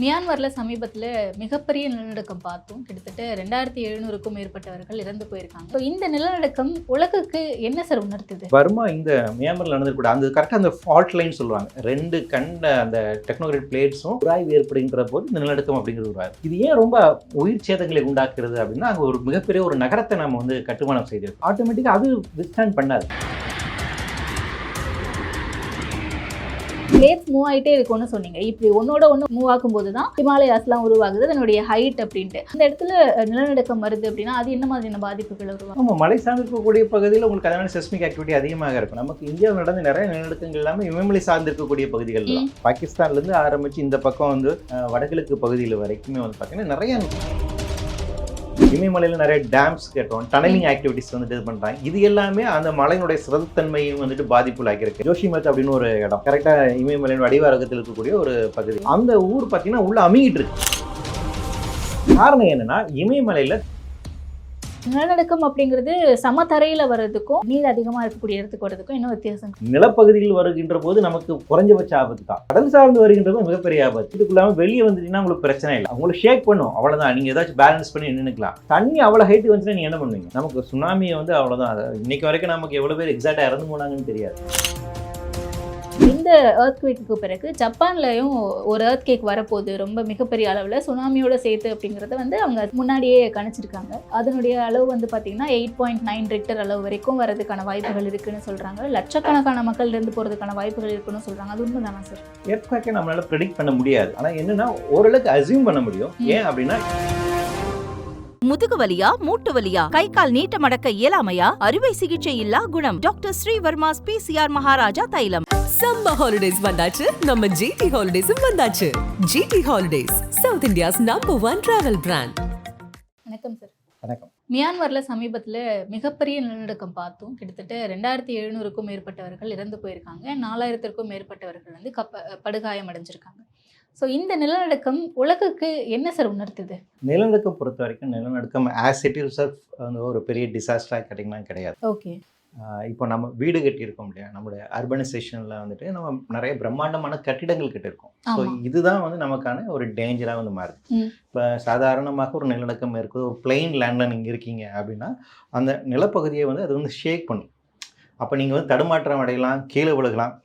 மியான்மர்ல சமீபத்துல மிகப்பெரிய நிலநடுக்கம் பார்த்தோம். கிட்டத்தட்ட 2700க்கும் மேற்பட்டவர்கள் இறந்து போயிருக்காங்க. So, இந்த நிலநடுக்கம் உலகுக்கு என்ன சார் உணர்த்துது? பர்மா இந்த மியான்மர்ல நடந்திருக்கூட அந்த கரெக்டாக அந்த ஃபால்ட் லைன் சொல்லுவாங்க. ரெண்டு கண்ட அந்த டெக்னோகிராஃபிக் பிளேட்ஸும் உராய்வு ஏற்படுகின்ற போது இந்த நிலநடுக்கம் அப்படிங்கிறது உருவாது. இது ஏன் ரொம்ப உயிர் சேதங்களை உண்டாக்குறது அப்படின்னா, அங்கே ஒரு மிகப்பெரிய ஒரு நகரத்தை நம்ம வந்து கட்டுமானம் செய்திருக்கோம். ஆட்டோமேட்டிக்காக அது வித்ஸ்டாண்ட் பண்ணாது. பிளேட்ஸ் மூவ் ஆகிட்டே இருக்கும்னு சொன்னீங்க. இப்படி ஒன்னோட ஒன்று மூவ் ஆகும்போது தான் ஹிமாலயாஸ்லாம் உருவாகுது, அதனுடைய ஹைட் அப்படின்ட்டு. அந்த இடத்துல நிலநடுக்கம் வருது அப்படின்னா அது என்ன மாதிரியான பாதிப்புகள் உருவாகும்? நம்ம மலை சார்ந்திருக்கக்கூடிய பகுதியில் உங்களுக்கு அதனால செஸ்மிக் ஆக்டிவிட்டி அதிகமாக இருக்கும். நமக்கு இந்தியாவில் நடந்த நிறைய நிலநடுக்கங்கள் எல்லாமே இமயமலை சார்ந்திருக்கக்கூடிய பகுதிகள் தான். பாகிஸ்தான்லேருந்து ஆரம்பித்து இந்த பக்கம் வந்து வடகிழக்கு பகுதியில் வரைக்குமே வந்து பார்த்தீங்கன்னா நிறைய இமயமலையில் நிறைய டேம்ஸ் கேட்டோம், டனலிங் ஆக்டிவிட்டிஸ் வந்துட்டு இது பண்ணுறாங்க. இது எல்லாமே அந்த மலையினுடைய சிறந்தன்மையும் வந்துட்டு பாதிப்புள்ளாக்கியிருக்கு. ஜோஷிமத் அப்படின்னு ஒரு இடம் கரெக்டாக இமயமலையின் அடிவாரத்தில் இருக்கக்கூடிய ஒரு பகுதி. அந்த ஊர் பார்த்தீங்கன்னா உள்ள அமுங்கிட்டு இருக்கு. காரணம் என்னன்னா, இமயமலையில் நிலநடுக்கம் அப்படிங்கிறது சமதரையில வர்றதுக்கும் நீர் அதிகமா இருக்கக்கூடிய இடத்துக்கு வர்றதுக்கும் என்ன வித்தியாசம்? நிலப்பகுதியில் வருகின்ற போது நமக்கு குறைஞ்சபட்ச ஆபத்து தான். கடல் சார்ந்து வருகின்றது மிகப்பெரிய ஆபத்து. இதுக்குள்ளாம வெளியே வந்துட்டீங்கன்னா உங்களுக்கு பிரச்சனை இல்லை, உங்களுக்கு ஷேக் பண்ணும், அவ்வளவுதான். நீங்க ஏதாச்சும் பேலன்ஸ் பண்ணி நின்றுக்கலாம். தண்ணி அவ்வளவு ஹைட் வந்துச்சுன்னா நீங்க என்ன பண்ணுவீங்க? நமக்கு சுனாமியை வந்து அவ்வளவுதான். இன்னைக்கு வரைக்கும் நமக்கு எவ்வளவு பேர் எக்ஸாக்டா இறந்து போனாங்கன்னு தெரியாது. இந்த எர்த்குவேக்கு பிறகு ஜப்பான்லயும் ஒரு எர்த்கேக் வரப்போகுது, ரொம்ப மிகப்பெரிய அளவில் சுனாமியோட சேர்த்து அப்படிங்கிறத வந்து அவங்க முன்னாடியே கணிச்சிருக்காங்க. அதனுடைய அளவு வந்து பார்த்தீங்கன்னா 8.9 ரிக்டர் அளவு வரைக்கும் வரதுக்கான வாய்ப்புகள் இருக்குன்னு சொல்றாங்க. லட்சக்கணக்கான மக்கள் இருந்து போறதுக்கான வாய்ப்புகள் இருக்குன்னு சொல்றாங்க. அது உண்மைதானா சார்? எர்த்குவேக்கை நம்மளால ப்ரெடிக்ட் பண்ண முடியாது. ஆனா என்னன்னா ஓரளவுக்கு அசியூம் பண்ண முடியும். ஏன் அப்படின்னா, முதுகு வலியா, மூட்டு வலியா, கை கால் நீட்ட மடக்க இயலாமையா, அறுவை சிகிச்சை இல்லா குணம். டாக்டர் ஸ்ரீவர்மாஸ் PCR மகாராஜா தைலம். சம்மர் ஹாலிடேஸ் வந்தாச்சு, நம்ம ஜிடி ஹாலிடேஸும் வந்தாச்சு. GT holidays, south India's #1 travel brand. வணக்கம் சார். வணக்கம். மியான்மர்ல சமீபத்தில் மிகப்பெரிய நிலநடுக்கம் பார்த்தோம். கிட்டத்தட்ட 2700க்கும் மேற்பட்டவர்கள் இறந்து போயிருக்காங்க. 4000க்கும் மேற்பட்டவர்கள் வந்து படுகாயம் அடைஞ்சிருக்காங்க. ஸோ இந்த நிலநடுக்கம் உலகுக்கு என்ன சார் உணர்த்துது? நிலநடுக்கம் பொறுத்த வரைக்கும் நிலநடுக்கம் ஆஸ் இட் இஸ் வந்து ஒரு பெரிய டிசாஸ்டராக கேட்டிங்கன்னா கிடையாது. ஓகே. இப்போ நம்ம வீடு கட்டியிருக்கோம் இல்லையா, நம்மளுடைய அர்பனைசேஷனில் வந்துட்டு நம்ம நிறைய பிரம்மாண்டமான கட்டிடங்கள் கட்டியிருக்கோம். ஸோ இதுதான் வந்து நமக்கான ஒரு டேஞ்சராக வந்து மாறுது. இப்போ சாதாரணமாக ஒரு நிலநடுக்கம் இருக்குது, ஒரு பிளெயின் லேண்டில் நீங்கள் இருக்கீங்க அப்படின்னா அந்த நிலப்பகுதியை வந்து அது வந்து ஷேக் பண்ணும். அப்போ நீங்கள் வந்து தடுமாற்றம் அடையலாம், கீழே விழுகலாம்.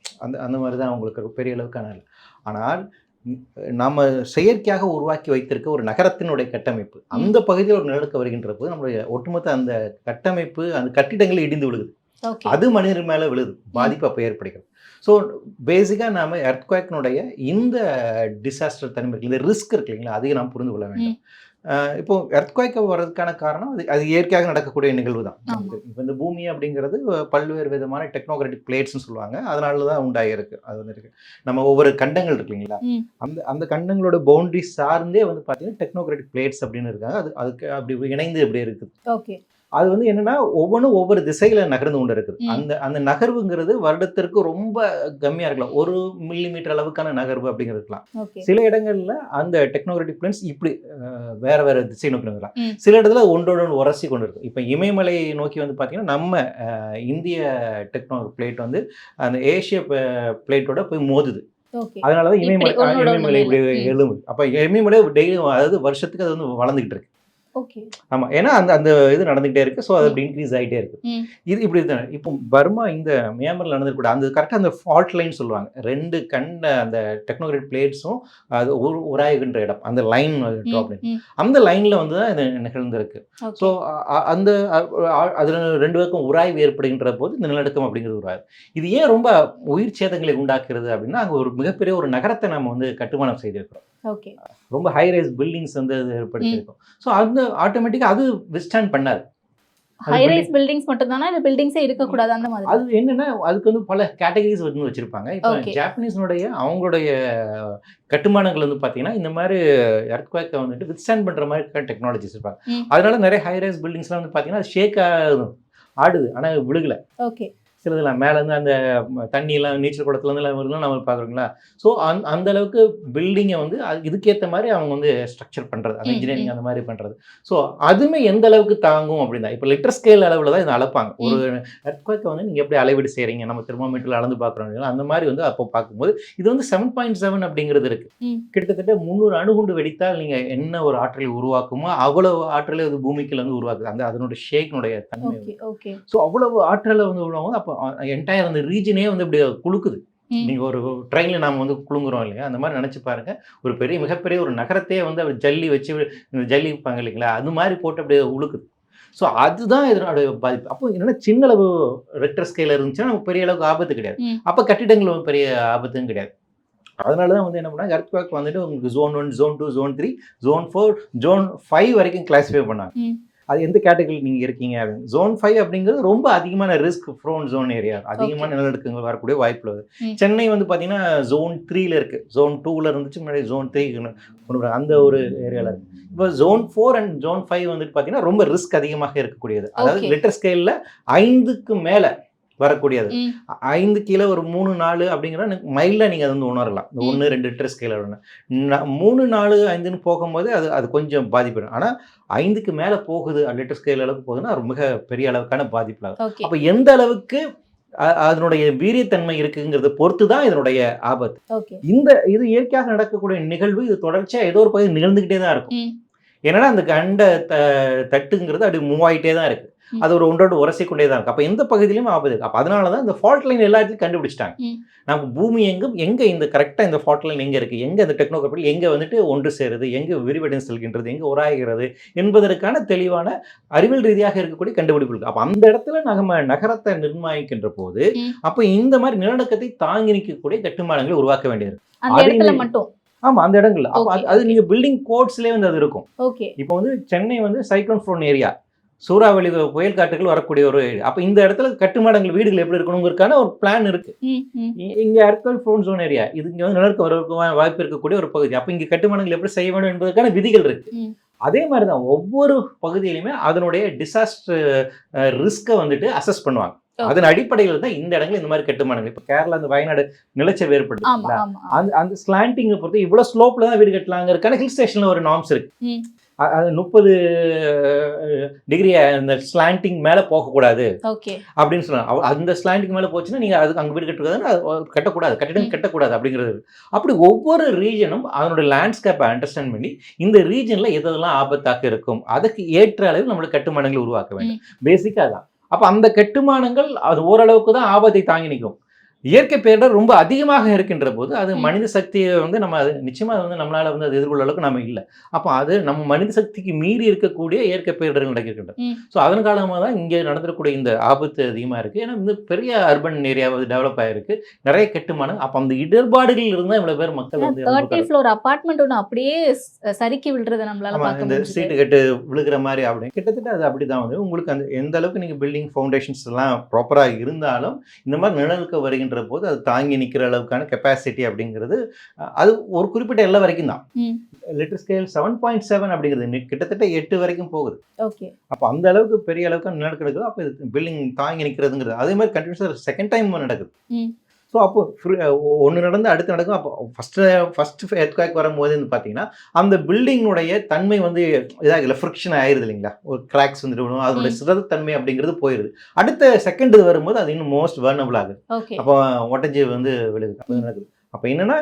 அந்த மாதிரி தான் உங்களுக்கு பெரிய அளவுக்கான. ஆனால் நம்ம செயற்கையாக உருவாக்கி வைத்திருக்க ஒரு நகரத்தினுடைய கட்டமைப்பு, அந்த பகுதியில் ஒரு நிலநடுக்கம் வருகின்ற போது நம்மளுடைய ஒட்டுமொத்த அந்த கட்டமைப்பு, அந்த கட்டிடங்கள் இடிந்து விழுகுது. அது மனிதர் மேலே விழுது, பாதிப்பு அப்போ ஏற்படுகிறது. ஸோ பேசிக்காக நாம் எர்த்குவேக்கினுடைய இந்த டிசாஸ்டர் தன்மை, இந்த ரிஸ்க் இருக்கு இல்லைங்களா, அதையும் நாம் புரிந்து கொள்ள வேண்டும். இப்போ எர்த்குவேக் வர்றதுக்கான காரணம் அது இயற்கையாக நடக்கக்கூடிய நிகழ்வு தான். இப்போ இந்த பூமி அப்படிங்கிறது பல்வேறு விதமான டெக்னோகிராஃபிக் பிளேட்ஸ்ன்னு சொல்லுவாங்க, அதனால தான் உண்டாகிருக்கு. அது வந்து இருக்கு, நம்ம ஒவ்வொரு கண்டங்கள் இருக்கு இல்லைங்களா, அந்த கண்டங்களோட பவுண்டரி சார்ந்தே வந்து பார்த்தீங்கன்னா டெக்னோகிராஃபிக் பிளேட்ஸ் அப்படின்னு இருக்காங்க. அதுக்கு அப்படி இணைந்து அப்படி இருக்குது. ஓகே. அது வந்து என்னன்னா ஒவ்வொன்றும் ஒவ்வொரு திசையில நகர்ந்து கொண்டு இருக்குது. அந்த நகர்வுங்கிறது வருடத்திற்கு ரொம்ப கம்மியா இருக்கலாம், 1 மில்லிமீட்டர் அளவுக்கான நகர்வு அப்படிங்கிறது இருக்கலாம். சில இடங்கள்ல அந்த டெக்னோகிராஃபிக் பிளேன்ஸ் இப்படி வேற திசை நோக்கி இருக்கலாம். சில இடத்துல ஒன்றோடு உரசி கொண்டு இருக்கும். இப்போ இமயமலையை நோக்கி வந்து பார்த்தீங்கன்னா நம்ம இந்திய டெக்னோகிராஃபிக் பிளேட் வந்து அந்த ஏசிய பிளேட்டோட போய் மோதுது. அதனாலதான் இமயமலை இப்படி எழும்பு. அப்ப இமயமலை டெய்லி, அதாவது வருஷத்துக்கு அது வந்து வளர்ந்துகிட்டு இருக்கு. ஆமா, ஏன்னா அந்த இது நடந்துகிட்டே இருக்கு. ஸோ அது அப்படி இன்க்ரீஸ் ஆகிட்டே இருக்கு. இது இப்படி தானே. இப்போ பர்மா இந்த மியான்மர்ல நடந்திருக்கூட அந்த கரெக்டாக அந்த ஃபால்ட் லைன் சொல்லுவாங்க. ரெண்டு கண்ட அந்த டெக்னோகிராஃபிக் பிளேட்ஸும் அது உராய்கின்ற இடம், அந்த லைன் ட்ராப் லைன், அந்த லைன்ல வந்து தான் இது நிகழ்ந்திருக்கு. ஸோ அந்த அதுல ரெண்டு பேருக்கும் உராய்வு ஏற்படுகின்ற போது இந்த நிலநடுக்கம் அப்படிங்கிறது உராய்வு. இது ஏன் ரொம்ப உயிர் சேதங்களை உண்டாக்குறது அப்படின்னா, அங்கே ஒரு மிகப்பெரிய ஒரு நகரத்தை நம்ம வந்து கட்டுமானம் செய்திருக்கிறோம். ரொம்ப ஹை ரைஸ் பில்டிங்ஸ் வந்து ஏற்படுத்தியிருக்கோம். ஸோ அந்த ஆட்டோமேட்டிக்காக அது விஸ்டாண்ட் பண்ணாது. ஹை ரைஸ் பில்டிங்ஸ் மட்டும் தானா, இல்ல பில்டிங்ஸே இருக்க கூடாது அந்த மாதிரி? அது என்னன்னா, அதுக்கு வந்து பல கேட்டகரிஸ் வந்து வச்சிருப்பாங்க. இப்போ ஜாப்பனீஸ்னுடைய அவங்களுடைய கட்டுமானங்கள் வந்து பார்த்தீங்கன்னா இந்த மாதிரி எர்த்குவேக்கை வந்துட்டு வித்ஸ்டாண்ட் பண்ற மாதிரி டெக்னாலஜிஸ் இருப்பாங்க. அதனால நிறைய ஹை ரைஸ் பில்டிங்ஸ்லாம் வந்து பார்த்தீங்கன்னா அது ஷேக் ஆடுது, ஆனால் விழுகல. ஓகே. சிலதெல்லாம் மேலேருந்து அந்த தண்ணியெல்லாம் நீச்சல் குளத்துலேருந்து நம்ம பார்க்குறோங்களா. ஸோ அந்த அளவுக்கு பில்டிங்கை வந்து இதுக்கேற்ற மாதிரி அவங்க வந்து ஸ்ட்ரக்சர் பண்ணுறது, அந்த இன்ஜினியரிங் அந்த மாதிரி பண்ணுறது. ஸோ அதுவுமே எந்த அளவுக்கு தாங்கும் அப்படின்னா, இப்போ லிட்டர் ஸ்கேல் அளவில் தான் இதை அளப்பாங்க. ஒரு எர்த்குவேக்கை வந்து நீங்கள் எப்படி அளவீடு செய்கிறீங்க, நம்ம தெர்மோமீட்டரில் அளந்து பார்க்குறோம், அந்த மாதிரி வந்து அப்போ பார்க்கும்போது இது வந்து 7.7 அப்படிங்கிறது இருக்குது. கிட்டத்தட்ட 300 அணுகுண்டு வெடித்தால் நீங்கள் என்ன ஒரு ஆற்றலை உருவாக்குமோ அவ்வளவு ஆற்றலை அது பூமிக்குள்ள வந்து உருவாக்குது. அந்த அதனுடைய ஷேக்கினுடைய தன்மை. ஸோ அவ்வளவு ஆற்றலை வந்து உருவாகும். அப்போ என்டையர் அந்த ரீஜனே வந்து இப்படி குலுக்குது. நீங்கள் ஒரு ட்ரெயினில் நாம் வந்து குலுங்குறோம் இல்லையா, அந்த மாதிரி நினச்சி பாருங்கள். ஒரு பெரிய மிகப்பெரிய ஒரு நகரத்தையே வந்து அப்படி ஜல்லி வச்சு ஜல்லி வைப்பாங்க இல்லைங்களா, அது மாதிரி போட்டு அப்படியே உழுக்குது. ஸோ அதுதான் இதனுடைய பாதிப்பு. அப்போ என்னென்னா சின்ன அளவு ரெக்டர் ஸ்கேல் இருந்துச்சுன்னா நமக்கு பெரிய அளவுக்கு ஆபத்து கிடையாது. அப்போ கட்டிடங்கள் பெரிய ஆபத்தும் கிடையாது. அதனால தான் வந்து என்ன பண்ணாங்க, எர்த்குவேக் வந்துட்டு உங்களுக்கு Zone 1, Zone 2, Zone 3, Zone 4, Zone 5 வரைக்கும் கிளாஸிஃபை பண்ணாங்க. அது எந்த கேட்டகரி நீங்கள் இருக்கீங்க அப்படின்னு. Zone 5 அப்படிங்கிறது ரொம்ப அதிகமான ரிஸ்க் ப்ரோன் ஜோன் ஏரியா, அதிகமான நிலநடுக்கங்கள் வரக்கூடிய வாய்ப்பு உள்ளது. சென்னை வந்து பார்த்தீங்கன்னா Zone 3ல இருக்குது. Zone 2ல இருந்துச்சு, முன்னாடி Zone 3 அந்த ஒரு ஏரியாவில் இருக்குது. இப்போ Zone 4 அண்ட் Zone 5 வந்துட்டு பார்த்தீங்கன்னா ரொம்ப ரிஸ்க் அதிகமாக இருக்கக்கூடியது. அதாவது லிட்டர் ஸ்கேலில் 5க்கு மேலே வரக்கூடியது. 5 கீழே ஒரு 3, 4 அப்படிங்கிற மைல்ல நீங்கள் அது வந்து உணரலாம். இந்த 1, 2 லிட்டர் ஸ்கேல் 3, 4, 5ன்னு போகும்போது அது கொஞ்சம் பாதிப்பிடும். ஆனால் 5க்கு மேலே போகுது, லிட்டர் ஸ்கேல் அளவுக்கு போகுதுன்னா அது மிக பெரிய அளவுக்கான பாதிப்பு ஆகும். அப்போ எந்த அளவுக்கு அதனுடைய வீரியத்தன்மை இருக்குங்கிறத பொறுத்து தான் இதனுடைய ஆபத்து. இது இயற்கையாக நடக்கக்கூடிய நிகழ்வு, இது தொடர்ச்சியாக ஏதோ ஒரு பகுதி நிகழ்ந்துகிட்டே தான் இருக்கும். ஏன்னா அந்த கண்ட தட்டுங்கிறது அப்படி மூவ் ஆகிட்டே தான் இருக்கு. அது ஒரு ஒன்றோடு உரசிக்கொண்டே தான் இருக்கு. அப்போ எந்த பகுதியிலும் ஆபத்து இருக்கு. அப்போ அதனால தான் இந்த ஃபால்ட் லைன் எல்லாத்தையும் கண்டுபிடிச்சிட்டாங்க. நம்ம பூமி எங்கே இந்த கரெக்டாக இந்த ஃபால்ட் லைன் எங்கே இருக்குது, எங்கே இந்த டெக்னோகிராஃபி எங்கே வந்துட்டு ஒன்று சேருது, எங்கே விரிவடைந்து செல்கின்றது, எங்கே உராய்கிறது என்பதற்கான தெளிவான அறிவியல் ரீதியாக இருக்கக்கூடிய கண்டுபிடிப்பு இருக்கு. அப்போ அந்த இடத்துல நம்ம நகரத்தை நிர்ணயிக்கின்ற போது அப்போ இந்த மாதிரி நிலநடுக்கத்தை தாங்கி நிற்கக்கூடிய கட்டுமானங்களை உருவாக்க வேண்டியது. ஆமாம், அந்த இடங்கள்ல அப்போ அது நீங்கள் பில்டிங் கோட்ஸ்லேயே வந்து அது இருக்கும். இப்போ வந்து சென்னை வந்து சைக்ளோன் ப்ரோன் ஏரியா, சூறாவளி புயல் காற்றுகள் வரக்கூடிய ஒரு ஏரியா. அப்போ இந்த இடத்துல கட்டுமானங்கள் வீடுகள் எப்படி இருக்கணுங்கிறதுக்கான ஒரு பிளான் இருக்கு. இங்கே எர்த்குவேக் ப்ரோன் ஜோன் ஏரியா, இது இங்கே வந்து நிலநடுக்கம் வரக்கூடிய வாய்ப்பு இருக்கக்கூடிய ஒரு பகுதி. அப்போ இங்கே கட்டுமானங்கள் எப்படி செய்ய வேண்டும் என்பதற்கான விதிகள் இருக்கு. அதே மாதிரி தான் ஒவ்வொரு பகுதியிலுமே அதனுடைய டிசாஸ்டர் ரிஸ்கை வந்துட்டு அசஸ் பண்ணுவாங்க. அதன் அடிப்படையில் தான் இந்த இடங்கள் இந்த மாதிரி கட்டுமானங்கள். இப்போ கேரளா, அந்த வயநாடு நிலச்சரிவு ஏற்படுது, அந்த ஸ்லாண்டிங்கை பொறுத்து இவ்வளோ ஸ்லோப்ல தான் வீடு கட்டலாங்கிறதுக்கான ஹில் ஸ்டேஷன்ல ஒரு நார்ம்ஸ் இருக்கு. அது 30 டிகிரி அந்த ஸ்லாண்டிங் மேலே போகக்கூடாது அப்படின்னு சொன்னாங்க. அந்த ஸ்லாண்டிங் மேலே போச்சுன்னா நீங்கள் அதுக்கு அங்கே வீடு கட்டக்கூடாது, கட்டிடம் கட்டக்கூடாது அப்படிங்கிறது. அப்படி ஒவ்வொரு ரீஜனும் அதனுடைய லேண்ட்ஸ்கேப்பை அண்டர்ஸ்டாண்ட் பண்ணி இந்த ரீஜனில் எதெல்லாம் ஆபத்தாக இருக்கும் அதுக்கு ஏற்ற அளவில் நம்மளுக்கு கட்டுமானங்களை உருவாக்க வேண்டும். பேசிக்காக தான். அப்போ அந்த கட்டுமானங்கள் அது ஓரளவுக்கு தான் ஆபத்தை தாங்கி நிற்கும். இயற்கை பேரிடர் ரொம்ப அதிகமாக இருக்கின்ற போது அது மனித சக்தியை வந்து நம்ம அது நிச்சயமாக வந்து நம்மளால் வந்து அது எதிர்கொள்ள அளவுக்கு நம்ம இல்லை. அப்போ அது நம்ம மனித சக்திக்கு மீறி இருக்கக்கூடிய இயற்கை பேரிடர்கள் நடக்கின்றன. ஸோ அதன் காலமாக தான் இங்கே நடந்துக்கூடிய இந்த ஆபத்து அதிகமாக இருக்குது. ஏன்னா இந்த பெரிய அர்பன் ஏரியாவது டெவலப் ஆகிருக்கு, நிறைய கட்டுமானம். அப்போ அந்த இடர்பாடுகள் இருந்தால் இவ்வளோ பேர் மக்கள் வந்து 30 ஃப்ளோர் அப்பார்ட்மெண்ட் ஒன்று அப்படியே சறுக்கி விழுறதை நம்மளால இந்த சீட்டு கட்டு விழுகிற மாதிரி அப்படின்னு கிட்டத்தட்ட அது அப்படி தான் வந்து உங்களுக்கு அந்த எந்த அளவுக்கு நீங்கள் பில்டிங் ஃபவுண்டேஷன்ஸ் எல்லாம் ப்ராப்பராக இருந்தாலும் இந்த மாதிரி நிழலுக்கு வருகின்ற போது அது தாங்கி நிற்கிற அளவுக்கான கெப்பாசிட்டி அப்படிங்கிறது அது ஒரு குறிப்பிட்ட எல்லை வரைக்கும் தான். லிட்டர் ஸ்கேல் 7.7 அப்படிங்கிறது கிட்டத்தட்ட 8 வரைக்கும் போகுது. அப்போ அந்த அளவுக்கு பெரிய அளவுக்கு நிலநடுக்கம். அப்போ பில்டிங் தாங்கி நிற்கிறதுங்கிறது அதே மாதிரி கண்டினியூஸாக செகண்ட் டைம் நடக்குது. ஸோ அப்போ ஒன்று நடந்து அடுத்து நடக்கும். அப்போ ஃபஸ்ட்டு எர்த்குவேக் வரும்போது பார்த்தீங்கன்னா அந்த பில்டிங்குடைய தன்மை வந்து இதாகல, ஃப்ரிக்ஷன் ஆயிடுது இல்லைங்களா, ஒரு கிராக்ஸ் வந்துட்டு அதனுடைய சிறந்தன்மை அப்படிங்கிறது போயிடுது. அடுத்த செகண்ட் வரும்போது அது இன்னும் மோஸ்ட் வர்னபிள் ஆகுது. அப்போ உடஞ்சி வந்து விழுது. அப்போ நடக்குது. அப்போ என்னென்னா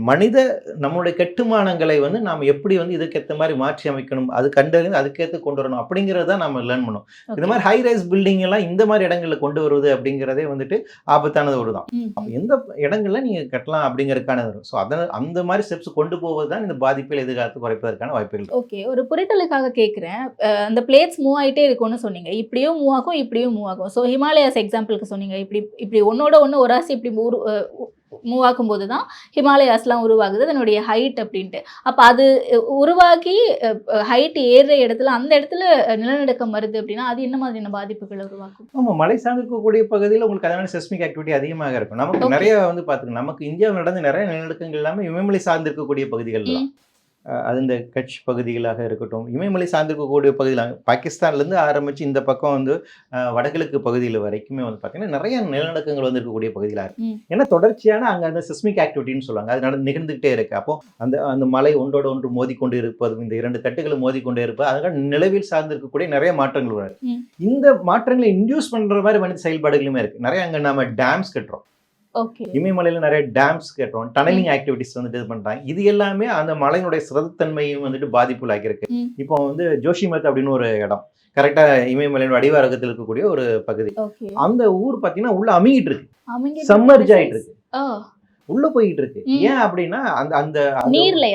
மனித நம்மளுடைய கட்டுமானங்களை வந்து நாம் எப்படி வந்து இதுக்கேற்ற மாதிரி மாற்றி அமைக்கணும், அது கண்டறிந்து அதுக்கேற்ற கொண்டு வரணும் அப்படிங்கிறத நம்ம லேர்ன் பண்ணணும். இந்த மாதிரி ஹை ரைஸ் பில்டிங் எல்லாம் இந்த மாதிரி இடங்களில் கொண்டு வருவது அப்படிங்கிறதே வந்துட்டு ஆபத்தானது ஒரு தான். அப்போ எந்த இடங்கள்ல நீங்கள் கட்டலாம் அப்படிங்கிறதுக்கானது வரும். ஸோ அந்த மாதிரி ஸ்டெப்ஸ் கொண்டு போவது தான் இந்த பாதிப்பில் எதிர்காலத்தை குறைப்பதற்கான வாய்ப்புகள். ஓகே, ஒரு புரிதலுக்காக கேட்குறேன். அந்த பிளேட்ஸ் மூவ் ஆகிட்டே இருக்கும்னு சொன்னீங்க, இப்படியும் மூவ் ஆகும் இப்படியும் மூவ் ஆகும். ஸோ ஹிமாலயாஸ் எக்ஸாம்பிளுக்கு சொன்னீங்க, இப்படி ஒன்னோட ஒன்று ஒரு ராசி இப்படி மூவ் ஆகும்போது தான் ஹிமாலயாஸ்லாம் உருவாகுது, அதனுடைய ஹைட் அப்படின்ட்டு. அப்போ அது உருவாக்கி ஹைட் ஏறுற இடத்துல அந்த இடத்துல நிலநடுக்கம் வருது அப்படின்னா அது என்ன மாதிரியான பாதிப்புகளை உருவாக்கும்? ஆமாம், மலை சார்ந்திருக்கக்கூடிய பகுதியில் உங்களுக்கு அதனால செஸ்மிக் ஆக்டிவிட்டி அதிகமாக இருக்கும். நமக்கு நிறைய வந்து பார்த்துக்கணும், நமக்கு இந்தியாவில் நடந்து நிறைய நிலநடுக்கங்கள் எல்லாமே இமயமலை சார்ந்திருக்கக்கூடிய பகுதிகள் தான். அது இந்த கட்ச் பகுதிகளாக இருக்கட்டும், இமயமலை சார்ந்திருக்கக்கூடிய பகுதியில் பாகிஸ்தான்லேருந்து ஆரம்பித்து இந்த பக்கம் வந்து வடகிழக்கு பகுதியில் வரைக்குமே வந்து பார்த்தீங்கன்னா நிறைய நிலநடுக்கங்கள் வந்து இருக்கக்கூடிய பகுதிகளாக இருக்குது. ஏன்னா தொடர்ச்சியான அங்கே அந்த சிஸ்மிக் ஆக்டிவிட்டின்னு சொல்லுவாங்க, அது நிகழ்ந்துகிட்டே இருக்குது. அப்போ அந்த மலை ஒன்றோடு ஒன்று மோதிக்கொண்டு இருப்பதும் இந்த 2 தட்டுகளை மோதிக்கொண்டே இருப்பது அதனால் நிலவில் சார்ந்திருக்கக்கூடிய நிறைய மாற்றங்கள் வருது. இந்த மாற்றங்களை இன்டியூஸ் பண்ணுற மாதிரி மனித செயல்பாடுகளுமே இருக்குது. நிறைய அங்கே நம்ம டேம்ஸ் கட்டுறோம், இமயமலையில் நிறைய டேம்ஸ் கட்டுறோம், டனலிங் ஆக்டிவிட்டிஸ் வந்துட்டு இது பண்றாங்க. இது எல்லாமே அந்த மலையினுடைய சிரமத்தன்மையும் வந்துட்டு பாதிப்புள்ளாக்கியிருக்கு. இப்போ வந்து ஜோஷிமத் அப்படின்னு ஒரு இடம் கரெக்டா இமயமலையோட அடிவாரத்தில் இருக்கக்கூடிய ஒரு பகுதி. அந்த ஊர் பாத்தீங்கன்னா உள்ள அமுங்கிட்டு இருக்கு, சம்மர்ஜ் ஆயிட்டு இருக்கு, உள்ள போயிட்டு இருக்கு. ஏன் அப்படின்னா அந்த நீர்ல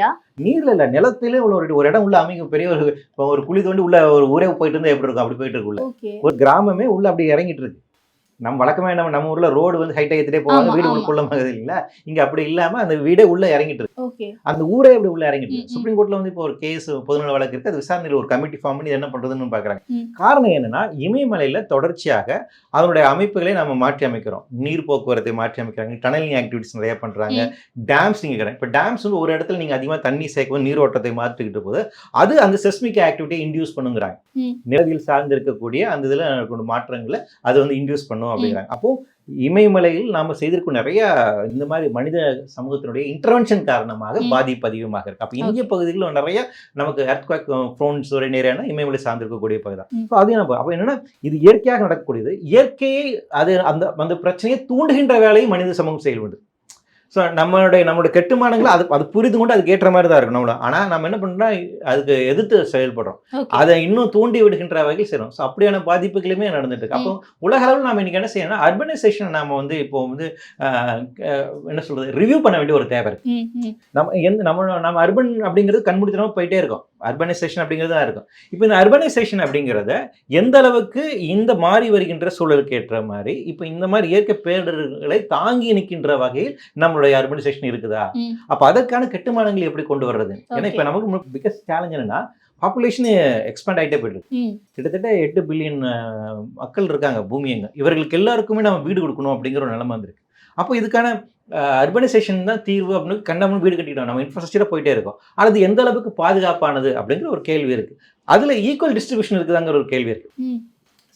இல்ல, நிலத்திலே ஒரு இடம் உள்ள அமுங்கி பெரிய ஒரு குழி தோண்டி உள்ள ஒரு ஊரே போயிட்டு இருந்தா எப்படி இருக்கும், அப்படி போயிட்டு இருக்கு. உள்ள ஒரு கிராமமே உள்ள அப்படி இறங்கிட்டு இருக்கு. நம்ம வழக்கமே நம்ம ஊர்ல ரோடு வந்து ஹைட் ஆகிட்டே போவாங்க, வீடு உள்ளுக்குள்ள மாதிரி இல்ல, இங்க அப்படி இல்லாம அந்த வீடே உள்ள இறங்கிட்டு இருக்கு, அந்த ஊரே அப்படி உள்ள இறங்கிட்டு இருக்கு. சுப்ரீம் கோர்ட்ல வந்து இப்போ ஒரு கேஸ் பொதுநல வழக்கு இருக்கு, அது விசாரணையில் ஒரு கமிட்டி ஃபார்ம் பண்ணி என்ன பண்றதுன்னு பாக்குறாங்க. காரணம் என்னன்னா இமயமலையில தொடர்ச்சியாக அதனுடைய அமைப்புகளை நம்ம மாற்றி அமைக்கிறோம், நீர் போக்குவரத்தை மாற்றி அமைக்கிறாங்க, டனலிங் ஆக்டிவிட்டிஸ் நிறைய பண்றாங்க, டேம்ஸ் நீங்க இப்ப டேம்ஸ் வந்து ஒரு இடத்துல நீங்க அதிகமா தண்ணி சேர்க்கவும் நீரோட்டத்தை மாற்றிக்கிட்டு போது அது அந்த செஸ்மிக் ஆக்டிவிட்டியை இன்டியூஸ் பண்ணுங்கிறாங்க. நிலவில் சார்ந்து இருக்கக்கூடிய அந்த இதுல மாற்றங்களை அது வந்து இன்டியூஸ் பண்ணும் அப்படிங்கிறாங்க. அப்போ இமயமலையில் நாம செய்திருக்கும் நிறைய இந்த மாதிரி மனித சமூகத்தினுடைய இன்டர்வென்ஷன் காரணமாக பாதிப்பு அதிகமாக இருக்கு. அப்ப இந்திய பகுதிகளில் நிறைய நமக்கு எர்த்குவேக் ப்ரோன்ஸ் ஒரு நேரான இமயமலை சார்ந்திருக்கக்கூடிய பகுதி தான். அது நம்ம அப்ப என்னன்னா இது இயற்கையாக நடக்கக்கூடியது, இயற்கையை அது அந்த பிரச்சனையை தூண்டுகின்ற வேலையை மனித சமூகம் செயல்படுது. ஸோ நம்மளுடைய கட்டுமானங்களை அது புரிந்து கொண்டு அதுக்கு ஏற்ற மாதிரி தான் இருக்கும் நம்மள. ஆனால் நம்ம என்ன பண்ணுறோம்னா அதுக்கு எதிர்த்து செயல்படுறோம், அதை இன்னும் தூண்டி விடுகின்ற வகையில் செய்கிறோம். ஸோ அப்படியான பாதிப்புகளுமே நடந்துட்டு இருக்கு. அப்போ உலக அளவில் நம்ம இன்னைக்கு என்ன செய்யணும்னா அர்பனைசேஷன் நம்ம வந்து இப்போ வந்து என்ன சொல்றது ரிவ்யூ பண்ண வேண்டிய ஒரு தேவை இருக்கு. நம்ம அர்பன் அப்படிங்கிறது கண்மூடித்தனமா போயிட்டே இருக்கோம், அர்பனைசேஷன் அப்படிங்கிறது தான் இருக்கும். இப்போ இந்த அர்பனைசேஷன் அப்படிங்கிறத எந்த அளவுக்கு இந்த மாறி வருகின்ற சூழலுக்கு ஏற்ற மாதிரி இப்போ இந்த மாதிரி இயற்கை பேரிடர்களை தாங்கி நிற்கின்ற வகையில் நம்மளுடைய அர்பனைசேஷன் இருக்குதா, அப்ப அதற்கான கட்டுமானங்களை எப்படி கொண்டு வர்றது. ஏன்னா இப்ப நமக்கு பிகஸ்ட் சேலஞ்ச் என்னன்னா பாப்புலேஷன் எக்ஸ்பேண்ட் ஆகிட்டே போயிடுது. கிட்டத்தட்ட 8 பில்லியன் மக்கள் இருக்காங்க பூமியங்க, இவர்களுக்கு எல்லாருக்குமே நம்ம வீடு கொடுக்கணும் அப்படிங்கிற ஒரு நிலைமை வந்திருக்கு. அப்போ இதுக்கான அர்பனைசேஷன் தான் தீர்வு அப்படின்னு கண்டமன் வீடு கட்டிட்டோம், நம்ம இன்ஃப்ராஸ்ட்ரக்சரா போயிட்டே இருக்கோம். அது எந்த அளவுக்கு பாதுகாப்பானது அப்படிங்கிற ஒரு கேள்வி இருக்கு. அதுல ஈக்குவல் டிஸ்ட்ரிபியூஷன் இருக்குதாங்கிற ஒரு கேள்வி இருக்கு,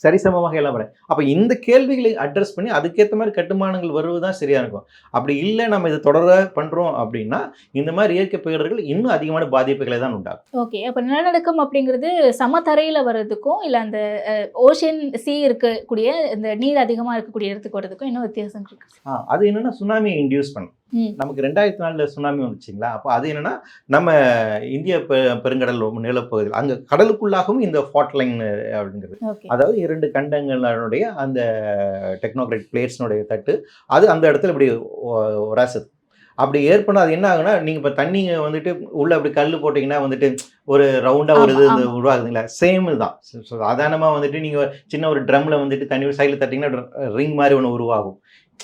சரிசமமாக எல்லாம் வரேன். அப்போ இந்த கேள்விகளை அட்ரஸ் பண்ணி அதுக்கேற்ற மாதிரி கட்டுமானங்கள் வருவதுதான் சரியா இருக்கும். அப்படி இல்லை நம்ம இதை தொடர பண்றோம் அப்படின்னா இந்த மாதிரி இயற்கை பேரிடர்கள் இன்னும் அதிகமான பாதிப்புகளை தான் உண்டாகும். ஓகே, அப்போ நிலநடுக்கம் அப்படிங்கிறது சமதரையில வர்றதுக்கும் இல்லை அந்த ஓஷன் சீ இருக்கக்கூடிய இந்த நீர் அதிகமாக இருக்கக்கூடிய இடத்துக்கு வர்றதுக்கும் என்ன வித்தியாசம் இருக்கு? அது என்னன்னா சுனாமியை இன்டியூஸ் பண்ணும். நமக்கு 2004 சுனாமி வந்துச்சுங்களா, அப்போ அது என்னன்னா நம்ம இந்திய பெருங்கடல் நிலப்பகுதியில் அங்கே கடலுக்குள்ளாகவும் இந்த ஃபால்ட் லைன் அப்படிங்கிறது, அதாவது 2 கண்டங்களுடைய அந்த டெக்னோக்ரைட் பிளேட்ஸ்னுடைய தட்டு அது அந்த இடத்துல இப்படி உராசுது. அப்படி ஏற்படும் அது என்ன ஆகுனா நீங்கள் இப்போ தண்ணி வந்துட்டு உள்ள அப்படி கல் போட்டிங்கன்னா வந்துட்டு ஒரு ரவுண்டாக ஒரு இது உருவாகுதுங்களா, சேம் தான். சாதாரணமாக வந்துட்டு நீங்கள் சின்ன ஒரு ட்ரம்மில் வந்துட்டு தண்ணி சைடில் தட்டிங்கன்னா ரிங் மாதிரி ஒன்று உருவாகும்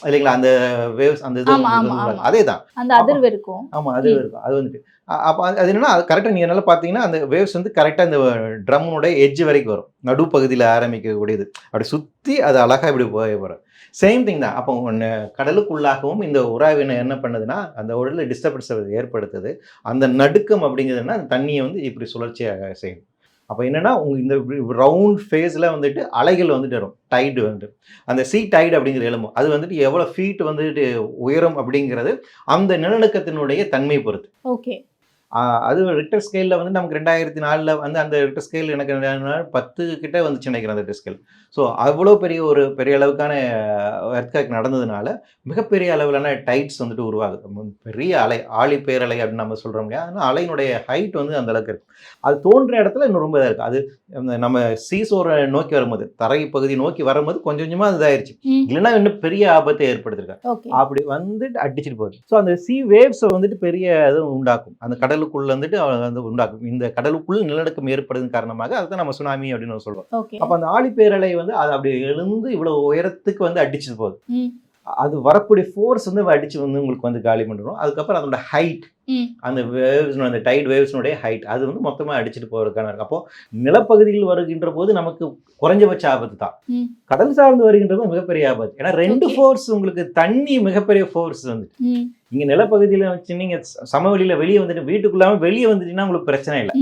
இல்லைங்களா, அந்த வேவ்ஸ் அந்த இது அதே தான், அந்த அதிர்வு இருக்கும். ஆமாம், அதிர்வு இருக்கும். அது வந்துட்டு அப்போ அது என்னன்னா கரெக்டாக நீங்கள் நல்லா பார்த்தீங்கன்னா அந்த வேவ்ஸ் வந்து கரெக்டாக இந்த ட்ரம்முடைய எட்ஜ் வரைக்கும் வரும், நடுப்பகுதியில் ஆரம்பிக்கக்கூடியது, அப்படி சுற்றி அது அழகாக இப்படி போய் வரும். சேம் திங் தான். அப்போ கடலுக்குள்ளாகவும் இந்த உராய்வினை என்ன பண்ணுதுன்னா அந்த உடலில் டிஸ்டர்பன்ஸ் ஏற்படுத்துது. அந்த நடுக்கம் அப்படிங்கிறதுனா அந்த தண்ணியை வந்து இப்படி சுழற்சியாக செய்யும். அப்போ என்னன்னா இந்த ரவுண்ட் ஃபேஸில் வந்துட்டு அலைகள் வந்துட்டு வரும், டைடு வந்துட்டு அந்த சீ டைடு அப்படிங்கிற எழும்பும். அது வந்துட்டு எவ்வளோ ஃபீட் வந்துட்டு உயரம் அப்படிங்கிறது அந்த நிலநடுக்கத்தினுடைய தன்மை பொறுத்து. ஓகே, அது ரிக்டர் ஸ்கேலில் வந்து நமக்கு 2004 வந்து அந்த ரிக்டர் ஸ்கேல் எனக்கு 10 கிட்ட வந்துச்சு நினைக்கிறேன் அந்த ரிக்டர் ஸ்கேல். ஸோ அவ்வளோ பெரிய அளவுக்கான எர்த்குவேக் நடந்ததுனால மிகப்பெரிய அளவிலான டைட்ஸ் வந்துட்டு உருவாகுது, பெரிய அலை, ஆழி பேரலை அப்படின்னு நம்ம சொல்கிறோம் இல்லையா. ஆனால் அலையினுடைய ஹைட் வந்து அந்த அளவுக்கு இருக்குது. அது தோன்ற இடத்துல இன்னும் ரொம்ப இதாக இருக்குது. அது நம்ம சீசோரை நோக்கி வரும்போது, தரை பகுதி நோக்கி வரும்போது கொஞ்சம் கொஞ்சமாக இதாயிருச்சு, இல்லைன்னா இன்னும் பெரிய ஆபத்தை ஏற்படுத்திருக்காங்க. அப்படி வந்துட்டு அடிச்சுட்டு போகுது. ஸோ அந்த சி வேவ்ஸை வந்துட்டு பெரிய இது உண்டாக்கும், அந்த கடலுக்குள்ள வந்துட்டு வந்து உண்டாக்கும். இந்த கடலுக்குள் நிலநடுக்கம் ஏற்படுவதன் காரணமாக அதுதான் நம்ம சுனாமி அப்படின்னு சொல்றோம். அப்போ அந்த ஆழி பேரலை வந்து அது அப்படி எழுந்து இவ்வளவு உயரத்துக்கு வந்து அடிச்சுட்டு போகுது. அது வரக்கூடிய ஃபோர்ஸ் வந்து அடிச்சு வந்து உங்களுக்கு வந்து காலி பண்ணிடும். அதுக்கப்புறம் அதோட ஹைட், அந்த வேவ்ஸ், அந்த டைட் வேவ்ஸ்னுடைய ஹைட் அது வந்து மொத்தமாக அடிச்சுட்டு போகிறதுக்கான இருக்கு. அப்போ நிலப்பகுதியில் வருகின்ற போது நமக்கு குறைஞ்சபட்ச ஆபத்து தான். கடல் சார்ந்து வருகின்றது மிகப்பெரிய ஆபத்து. ஏன்னா 2 ஃபோர்ஸ் உங்களுக்கு, தண்ணி மிகப்பெரிய ஃபோர்ஸ் வந்து இங்க நிலப்பகுதியில வச்சு நீங்க சமவெளியில வெளியே வந்துட்டு வீட்டுக்குள்ளாம வெளியே வந்துட்டீங்கன்னா உங்களுக்கு பிரச்சனை இல்லை,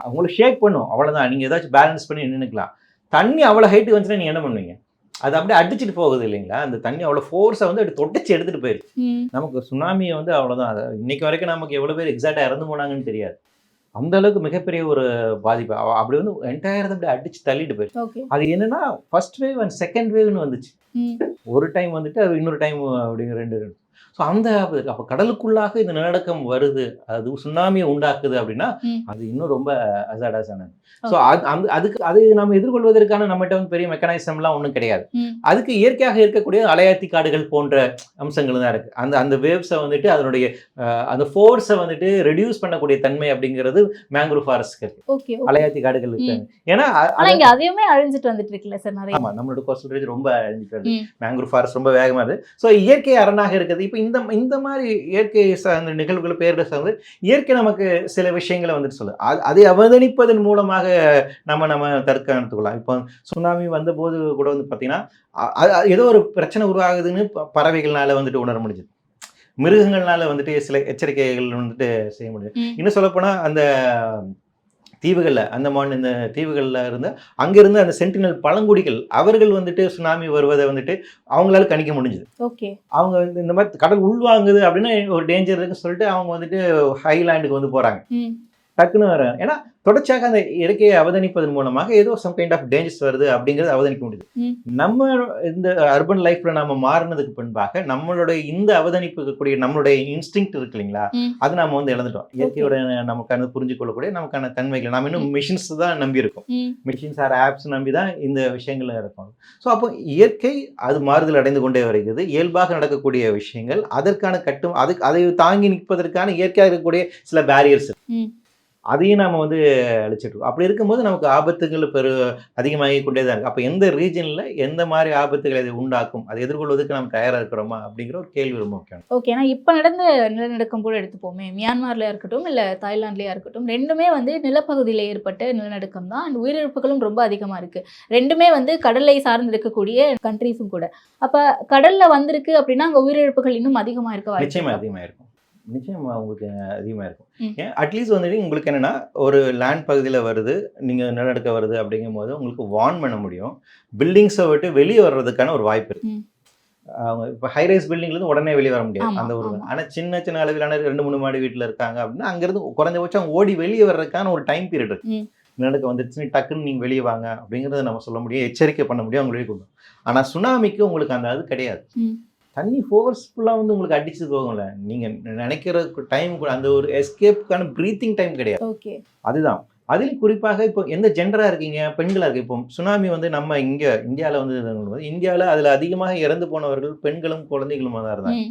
உங்களுக்கு ஷேக் பண்ணும் அவ்வளவுதான். நீங்க ஏதாச்சும் பேலன்ஸ் பண்ணி நின்றுக்கலாம். தண்ணி அவ்வளவு ஹைட்டு வந்துச்சுன்னா நீங்க என்ன பண்ணுவீங்க? அது அப்படியே அடிச்சுட்டு போகுது இல்லைங்களா? அந்த தண்ணி அவ்வளவு ஃபோர்ஸை வந்து அப்படி தொட்டிச்சு எடுத்துட்டு போயிருக்கு. நமக்கு சுனாமியை வந்து அவ்வளவுதான். இன்னைக்கு வரைக்கும் நமக்கு எவ்வளவு பேர் எக்ஸாக்டா இறந்து போனாங்கன்னு தெரியாது. அந்த அளவுக்கு மிகப்பெரிய ஒரு பாதிப்பு. அப்படி வந்து என்டையர் அப்படி அடிச்சு தள்ளிட்டு போயிருக்கு. அது என்னன்னா ஃபர்ஸ்ட் வேவ் அண்ட் செகண்ட் வேவ்னு வந்துச்சு. ஒரு டைம் வந்துட்டு அது இன்னொரு டைம் அப்படிங்கிற 2. ஸோ அந்த அப்போ கடலுக்குள்ளாக இந்த நிலநடுக்கம் வருது, அது சுனாமியை உண்டாக்குது அப்படின்னா அது இன்னும் ரொம்ப அசாடாசானது. ஸோ அதுக்கு அது நம்ம எதிர்கொள்வதற்கான நம்மகிட்ட வந்து பெரிய மெக்கானிசம்லாம் ஒன்றும் கிடையாது. அதுக்கு இயற்கையாக இருக்கக்கூடிய அலையாத்தி காடுகள் போன்ற அம்சங்கள் தான் இருக்கு. அந்த வேவ்ஸை வந்துட்டு அதனுடைய அந்த ஃபோர்ஸை வந்துட்டு ரெடியூஸ் பண்ணக்கூடிய தன்மை அப்படிங்கிறது மேங்க்ரூவ் ஃபாரஸ்ட்க்கு இருக்கு, அலையாத்தி காடுகள் இருக்கு. ஏன்னா அதையுமே அழிஞ்சிட்டு வந்துட்டு இருக்குல்ல சார் நிறைய. ஆமா, நம்மளோட கோஸ்டல் ரொம்ப அழிஞ்சிட்டு வருது, மேங்க்ரூவ் ஃபாரஸ்ட் ரொம்ப வேகமா இருக்கு. ஸோ இயற்கை அரணாக இருக்குது. இப்போ இந்த மாதிரி இயற்கை சார்ந்த நிகழ்வுகளை பேரிட சார்ந்து இயற்கை நமக்கு சில விஷயங்களை வந்துட்டு சொல்லுது. அதை அவதானிப்பதன் மூலமாக நம்ம தடுக்க எடுத்துக்கலாம். இப்போ சுனாமி வந்த போது கூட வந்து பார்த்தீங்கன்னா ஏதோ ஒரு பிரச்சனை உருவாகுதுன்னு பறவைகள்னால வந்துட்டு உணர முடிஞ்சுது, மிருகங்கள்னால வந்துட்டு சில எச்சரிக்கைகள் வந்துட்டு செய்ய முடியும். இன்னும் சொல்லப்போனால் அந்த தீவுகளில், அந்தமான் இந்த தீவுகளில் இருந்து அங்கிருந்து அந்த சென்டினல் பழங்குடிகள் அவர்கள் வந்துட்டு சுனாமி வருவதை வந்துட்டு அவங்களால கணிக்க முடிஞ்சுது. அவங்க வந்து இந்த மாதிரி கடல் உள்வாங்குது அப்படின்னா ஒரு டேஞ்சர் இருக்குன்னு சொல்லிட்டு அவங்க வந்துட்டு ஹைலாண்டுக்கு வந்து போகிறாங்க, டக்குன்னு வராங்க. ஏன்னா தொடர்ச்சியாக அந்த இயற்கையை அவதானிப்பதன் மூலமாக ஏதோ சம் கைண்ட் ஆஃப் டேஞ்சர்ஸ் வருது அப்படிங்கிறது அவதானிக்க முடியுது. நம்ம இந்த அர்பன் லைஃப்ல நம்ம மாறினதுக்கு பின்பாக நம்மளுடைய இந்த அவதானிப்புக்கூடிய நம்மளுடைய இன்ஸ்டிங்க்ட் இருக்கு இல்லைங்களா, அது நம்ம வந்து இழந்துட்டோம். இயற்கையோட நமக்கான புரிஞ்சு கொள்ளக்கூடிய நமக்கான தன்மைகள் நம்ம இன்னும் மிஷின்ஸ் தான் நம்பி இருக்கோம், மிஷின்ஸ் ஆர் ஆப்ஸ் நம்பி தான் இந்த விஷயங்கள்ல இருக்கும். ஸோ அப்போ இயற்கை அது மாறுதல் அடைந்து கொண்டே வருகிறது. இயல்பாக நடக்கக்கூடிய விஷயங்கள் அதற்கான அதை தாங்கி நிற்பதற்கான இயற்கையாக இருக்கக்கூடிய சில பேரியர்ஸ் அதையும் நாம் வந்து அழிச்சிட்டு இருக்கோம். அப்படி இருக்கும்போது நமக்கு ஆபத்துகள் அதிகமாகி கொண்டே தான் இருக்குது. அப்போ எந்த ரீஜனில் எந்த மாதிரி ஆபத்துகளை அது உண்டாக்கும், அதை எதிர்கொள்வதற்கு நம்ம தயாராக இருக்கிறோமா அப்படிங்கிற ஒரு கேள்வி ரொம்ப முக்கியம். ஏன்னா இப்போ நடந்த நிலநடுக்கம் கூட எடுத்துப்போமே, மியான்மர்ல இருக்கட்டும் இல்லை தாய்லாந்துலையா இருக்கட்டும், ரெண்டுமே வந்து நிலப்பகுதியில் ஏற்பட்ட நிலநடுக்கம் தான். அண்ட் உயிரிழப்புகளும் ரொம்ப அதிகமாக இருக்குது. ரெண்டுமே வந்து கடலை சார்ந்து இருக்கக்கூடிய கண்ட்ரீஸும் கூட. அப்போ கடலில் வந்திருக்கு அப்படின்னா அங்கே உயிரிழப்புகள் இன்னும் அதிகமாக இருக்க வாய்ப்பு. நிச்சயமாக அதிகமாக இருக்கும், நிச்சயமாக உங்களுக்கு அதிகமாக இருக்கும். ஏன் அட்லீஸ்ட் வந்துட்டு உங்களுக்கு என்னென்னா ஒரு லேண்ட் பகுதியில் வருது, நீங்கள் நிலநடுக்க வருது அப்படிங்கும் போது உங்களுக்கு வார்ன் பண்ண முடியும். பில்டிங்ஸை விட்டு வெளியே வர்றதுக்கான ஒரு வாய்ப்பு இருக்குது. அவங்க இப்போ ஹைரைஸ் பில்டிங்லேருந்து உடனே வெளியே வர முடியாது அந்த ஒரு. ஆனால் சின்ன சின்ன அளவிலான 2-3 மாடி வீட்டில் இருக்காங்க அப்படின்னா அங்கேருந்து குறைஞ்சபட்சம் ஓடி வெளியே வர்றதுக்கான ஒரு டைம் பீரியட் இருக்குது. நிலநடுக்கம் வந்துருச்சுன்னு டக்குன்னு நீங்கள் வெளியே வாங்க அப்படிங்கிறத நம்ம சொல்ல முடியும், எச்சரிக்கை பண்ண முடியும், அவங்க வெளியே கொண்டு. ஆனால் சுனாமிக்கு உங்களுக்கு அந்த அது கிடையாது. தண்ணி ஃபோர்ஸ்ஃபுல்லாக வந்து உங்களுக்கு அடிச்சு போகும்ல, நீங்கள் நினைக்கிற டைம் கூட அந்த ஒரு எஸ்கேப்புக்கான ப்ரீத்திங் டைம் கிடையாது. அதுதான் அதில் குறிப்பாக இப்போ எந்த ஜெண்டராக இருக்கீங்க, பெண்களாக இருக்குது. இப்போ சுனாமி வந்து நம்ம இங்கே இந்தியாவில் வந்து இந்தியாவில் அதில் அதிகமாக இறந்து போனவர்கள் பெண்களும் குழந்தைகளும் தான் இருந்தாங்க.